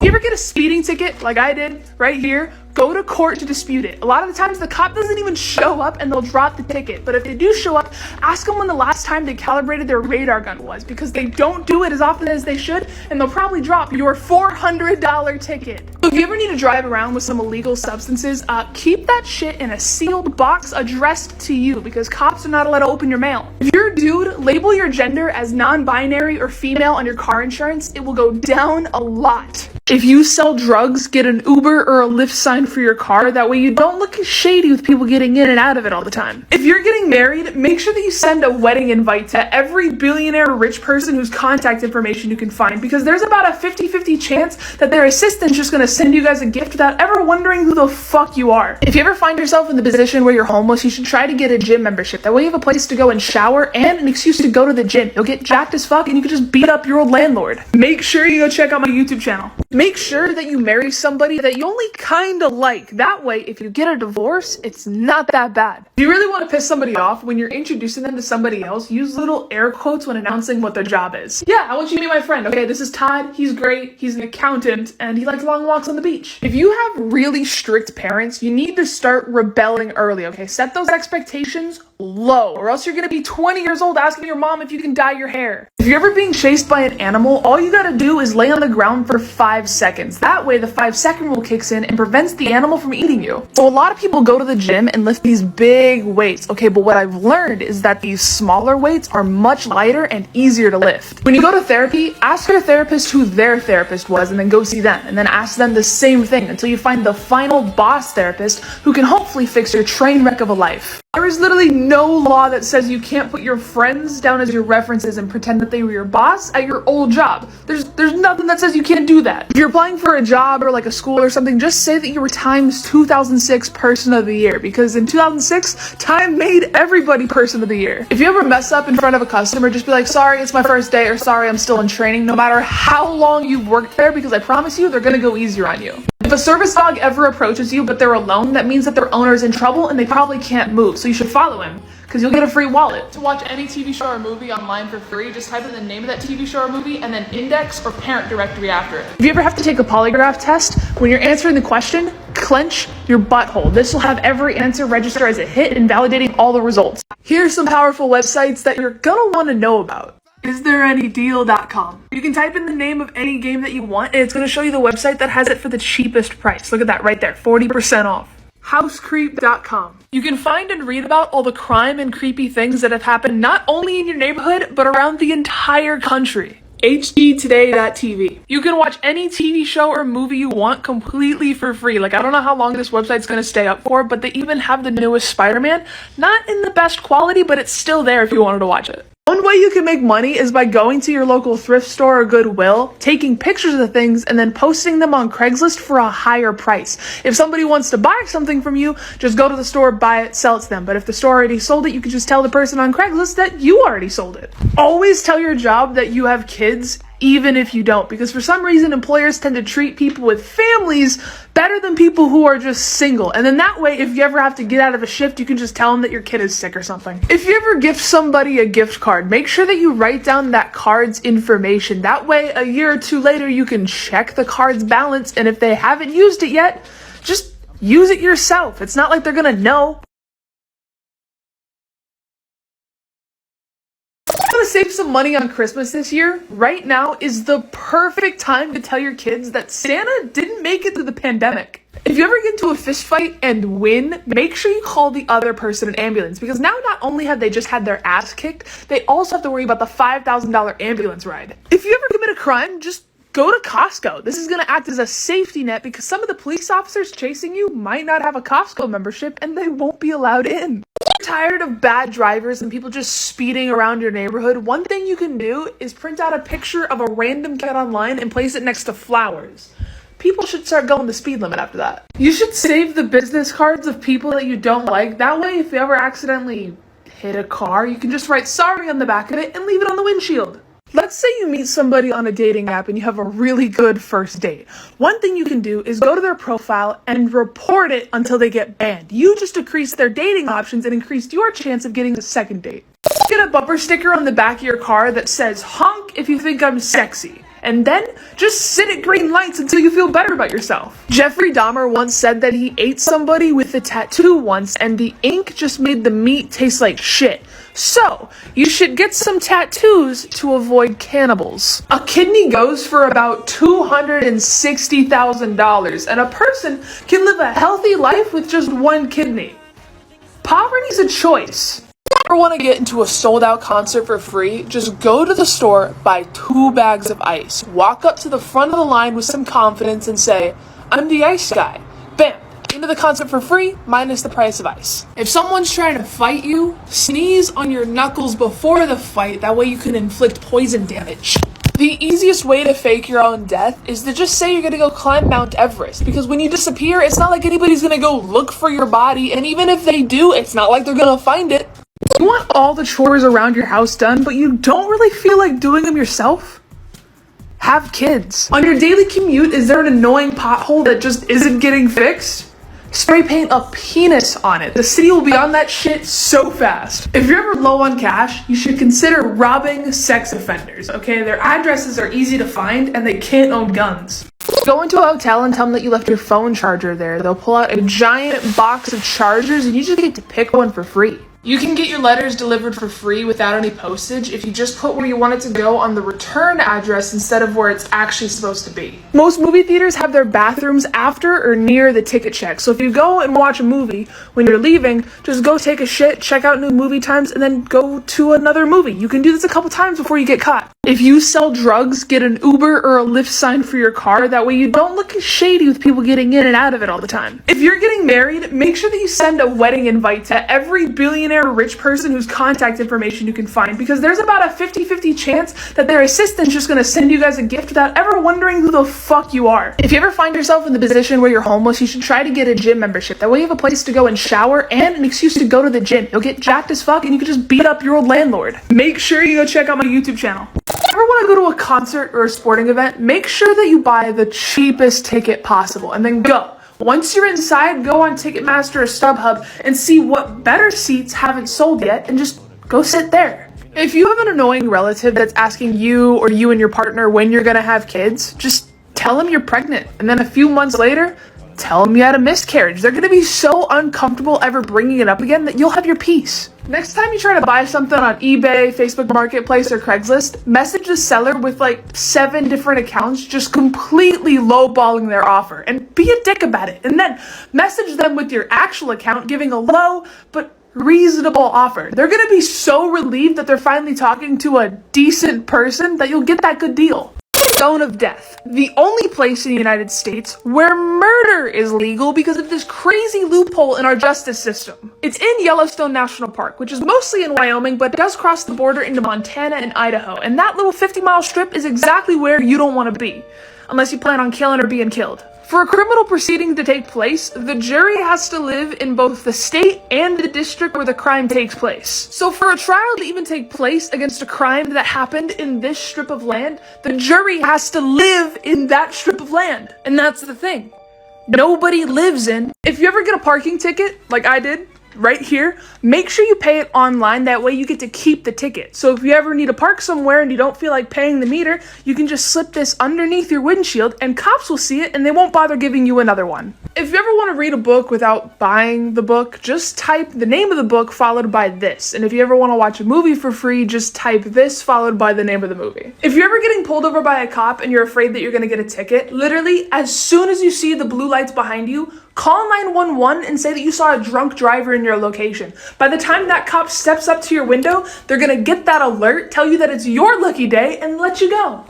You ever get a speeding ticket like I did right here? Go to court to dispute it. A lot of the times the cop doesn't even show up and they'll drop the ticket. But if they do show up, ask them when the last time they calibrated their radar gun was, because they don't do it as often as they should, and they'll probably drop your $400 ticket. If you ever need to drive around with some illegal substances, keep that shit in a sealed box addressed to you, because cops are not allowed to open your mail. If you're a dude, label your gender as non-binary or female on your car insurance. It will go down a lot. If you sell drugs, get an Uber or a Lyft sign for your car. That way you don't look shady with people getting in and out of it all the time. If you're getting married, make sure that you send a wedding invite to every billionaire or rich person whose contact information you can find, because there's about a 50-50 chance that their assistant's just gonna send you guys a gift without ever wondering who the fuck you are. If you ever find yourself in the position where you're homeless, you should try to get a gym membership. That way you have a place to go and shower and an excuse to go to the gym. You'll get jacked as fuck and you can just beat up your old landlord. Make sure you go check out my YouTube channel. Make sure that you marry somebody that you only kinda like. That way, if you get a divorce, it's not that bad. If you really want to piss somebody off, when you're introducing them to somebody else, use little air quotes when announcing what their job is. Yeah, I want you to meet my friend. Okay, this is Todd. He's great. He's an accountant, and he likes long walks on the beach. If you have really strict parents, you need to start rebelling early, okay? Set those expectations low, or else you're gonna be 20 years old asking your mom if you can dye your hair. If you're ever being chased by an animal, all you gotta do is lay on the ground for 5 seconds. That way the 5-second rule kicks in and prevents the animal from eating you. So a lot of people go to the gym and lift these big weights, okay, but what I've learned is that these smaller weights are much lighter and easier to lift. When you go to therapy, ask your therapist who their therapist was and then go see them, and then ask them the same thing until you find the final boss therapist who can hopefully fix your train wreck of a life. There is literally no law that says you can't put your friends down as your references and pretend that they were your boss at your old job. There's nothing that says you can't do that. If you're applying for a job or like a school or something, just say that you were Time's 2006 Person of the Year, because in 2006, Time made everybody Person of the Year. If you ever mess up in front of a customer, just be like, sorry, it's my first day, or sorry, I'm still in training, no matter how long you've worked there, because I promise you, they're gonna go easier on you. If a service dog ever approaches you but they're alone, that means that their owner is in trouble and they probably can't move, so you should follow him, because you'll get a free wallet. To watch any TV show or movie online for free, just type in the name of that TV show or movie and then index or parent directory after it. If you ever have to take a polygraph test, when you're answering the question, clench your butthole. This will have every answer register as a hit, invalidating all the results. Here's some powerful websites that you're gonna want to know about. IsThereAnyDeal.com. You can type in the name of any game that you want and it's going to show you the website that has it for the cheapest price. Look at that right there, 40% off. HouseCreep.com. You can find and read about all the crime and creepy things that have happened not only in your neighborhood, but around the entire country. HDToday.tv. You can watch any TV show or movie you want completely for free. Like, I don't know how long this website's gonna stay up for, but they even have the newest Spider-Man. Not in the best quality, but it's still there if you wanted to watch it. One way you can make money is by going to your local thrift store or Goodwill, taking pictures of the things, and then posting them on Craigslist for a higher price. If somebody wants to buy something from you, just go to the store, buy it, sell it to them. But if the store already sold it, you can just tell the person on Craigslist that you already sold it. Always tell your job that you have kids, even if you don't, because for some reason employers tend to treat people with families better than people who are just single. And then that way, if you ever have to get out of a shift, you can just tell them that your kid is sick or something. If you ever gift somebody a gift card, make sure that you write down that card's information. That way, a year or two later, you can check the card's balance, and if they haven't used it yet, just use it yourself. It's not like they're gonna know. To save some money on Christmas this year, right now is the perfect time to tell your kids that Santa didn't make it through the pandemic. If you ever get into a fist fight and win, make sure you call the other person an ambulance, because now not only have they just had their ass kicked, they also have to worry about the $5,000 ambulance ride. If you ever commit a crime, just go to Costco. This is going to act as a safety net, because some of the police officers chasing you might not have a Costco membership and they won't be allowed in. Tired of bad drivers and people just speeding around your neighborhood, one thing you can do is print out a picture of a random cat online and place it next to flowers. People should start going the speed limit after that. You should save the business cards of people that you don't like. That way, if you ever accidentally hit a car, you can just write sorry on the back of it and leave it on the windshield. Let's say you meet somebody on a dating app and you have a really good first date. One thing you can do is go to their profile and report it until they get banned. You just decreased their dating options and increased your chance of getting a second date. Get a bumper sticker on the back of your car that says, "Honk if you think I'm sexy." And then just sit at green lights until you feel better about yourself. Jeffrey Dahmer once said that he ate somebody with a tattoo once and the ink just made the meat taste like shit. So, you should get some tattoos to avoid cannibals. A kidney goes for about $260,000 and a person can live a healthy life with just one kidney. Poverty's a choice. Ever want to get into a sold-out concert for free? Just go to the store, buy 2 bags of ice, walk up to the front of the line with some confidence and say, "I'm the ice guy." Bam! Into the concert for free, minus the price of ice. If someone's trying to fight you, sneeze on your knuckles before the fight, that way you can inflict poison damage. The easiest way to fake your own death is to just say you're gonna go climb Mount Everest, because when you disappear, it's not like anybody's gonna go look for your body, and even if they do, it's not like they're gonna find it. You want all the chores around your house done, but you don't really feel like doing them yourself? Have kids. On your daily commute, is there an annoying pothole that just isn't getting fixed? Spray paint a penis on it. The city will be on that shit so fast. If you're ever low on cash, you should consider robbing sex offenders, okay? Their addresses are easy to find and they can't own guns. Go into a hotel and tell them that you left your phone charger there. They'll pull out a giant box of chargers and you just get to pick one for free. You can get your letters delivered for free without any postage if you just put where you want it to go on the return address instead of where it's actually supposed to be. Most movie theaters have their bathrooms after or near the ticket check. So if you go and watch a movie, when you're leaving, just go take a shit, check out new movie times, and then go to another movie. You can do this a couple times before you get caught. If you sell drugs, get an Uber or a Lyft sign for your car. That way you don't look shady with people getting in and out of it all the time. If you're getting married, make sure that you send a wedding invite to every billionaire rich person whose contact information you can find, because there's about a 50-50 chance that their assistant's just gonna send you guys a gift without ever wondering who the fuck you are. If you ever find yourself in the position where you're homeless, you should try to get a gym membership. That way you have a place to go and shower and an excuse to go to the gym. You'll get jacked as fuck and you can just beat up your old landlord. Make sure you go check out my YouTube channel. If you ever want to go to a concert or a sporting event, make sure that you buy the cheapest ticket possible and then go. Once you're inside, go on Ticketmaster or StubHub and see what better seats haven't sold yet and just go sit there. If you have an annoying relative that's asking you or you and your partner when you're gonna have kids, just tell them you're pregnant. And then a few months later, tell them you had a miscarriage. They're gonna be so uncomfortable ever bringing it up again that you'll have your peace. Next time you try to buy something on eBay, Facebook Marketplace, or Craigslist, message the seller with like 7 different accounts just completely lowballing their offer and be a dick about it. And then message them with your actual account giving a low but reasonable offer. They're gonna be so relieved that they're finally talking to a decent person that you'll get that good deal. Zone of death. The only place in the United States where murder is legal because of this crazy loophole in our justice system. It's in Yellowstone National Park, which is mostly in Wyoming, but does cross the border into Montana and Idaho. And that little 50-mile strip is exactly where you don't want to be, unless you plan on killing or being killed. For a criminal proceeding to take place, the jury has to live in both the state and the district where the crime takes place. So for a trial to even take place against a crime that happened in this strip of land, the jury has to live in that strip of land. And that's the thing. Nobody lives in. If you ever get a parking ticket, like I did, right here, make sure you pay it online. That way you get to keep the ticket. So if you ever need to park somewhere and you don't feel like paying the meter, you can just slip this underneath your windshield and cops will see it and they won't bother giving you another one. If you ever want to read a book without buying the book, just type the name of the book followed by this. And if you ever want to watch a movie for free, just type this followed by the name of the movie. If you're ever getting pulled over by a cop and you're afraid that you're going to get a ticket, literally as soon as you see the blue lights behind you, call 911 and say that you saw a drunk driver in your location. By the time that cop steps up to your window, they're gonna get that alert, tell you that it's your lucky day, and let you go.